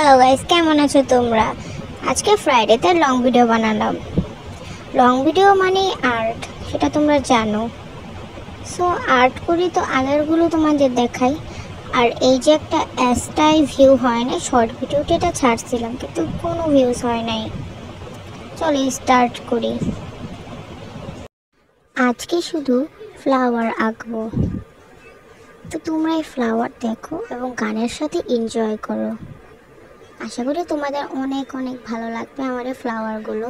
Hello guys, কেমন আছো তোমরা? আজকে ফ্রাইডেতে লং ভিডিও বানালাম। লং ভিডিও মানে আর্ট, সেটা তোমরা জানো। সো আর্ট করি তো আগেরগুলো তোমাদের দেখাই। আর এই যে একটা এসটাই ভিউ হয় না, শর্ট ভিডিওটা এটা ছাড়ছিলাম কিন্তু কোনো ভিউজ হয় নাই। চলো স্টার্ট করি। আজকে শুধু ফ্লাওয়ার আঁকবো, তো তোমরা এই ফ্লাওয়ার দেখো এবং গানের সাথে এনজয় করো। আশা করি তোমাদের অনেক অনেক ভালো লাগবে আমার এই ফ্লাওয়ারগুলো।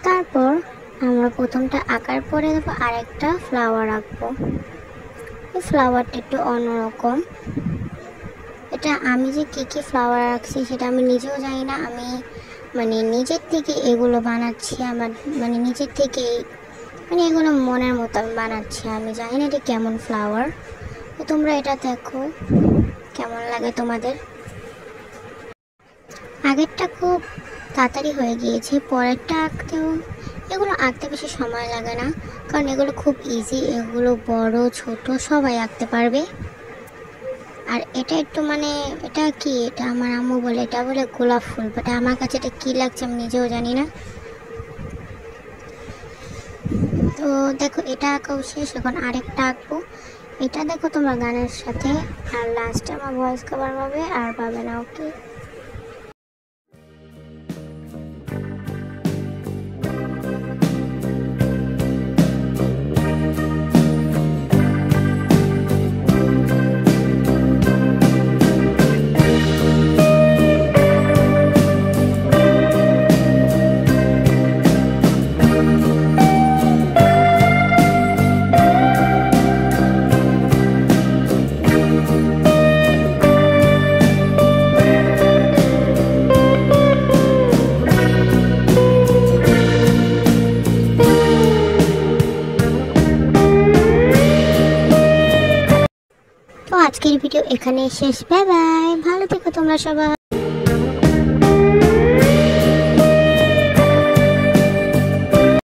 তারপর আমরা প্রথমটা আঁকার পরে দেবো আরেকটা ফ্লাওয়ার আঁকবো। এই ফ্লাওয়ারটা একটু অন্যরকম। এটা আমি যে কী ফ্লাওয়ার আঁকছি সেটা আমি নিজেও জানি না। আমি নিজের থেকে এগুলো বানাচ্ছি, আমার নিজের থেকেই এগুলো মনের মতো আমি বানাচ্ছি। আমি জানি না এটা কেমন ফ্লাওয়ার, তো তোমরা এটা দেখো কেমন লাগে তোমাদের। আগেরটা খুব তাড়াতাড়ি হয়ে গিয়েছে, পরেরটা এগুলো আঁকতে বেশি সময় লাগে না, কারণ এগুলো খুব ইজি। এগুলো বড় ছোট সবাই আঁকতে পারবে। আর এটা একটু এটা কি, এটা আমার আম্মু বলে এটা বলে গোলাপ ফুল, বাট আমার কাছে এটা কী লাগছে আমি নিজেও জানি না। তো দেখো এটা আঁকাও শেষ, এখন আরেকটা আঁকবো। এটা দেখো তোমরা গানের সাথে, আর লাস্টে আমার ভয়েস কভার পাবে আর পাবে না। ওকে, তো আজকের ভিডিও এখানে শেষ। বাই বাই, ভালো থেকো তোমরা সবাই।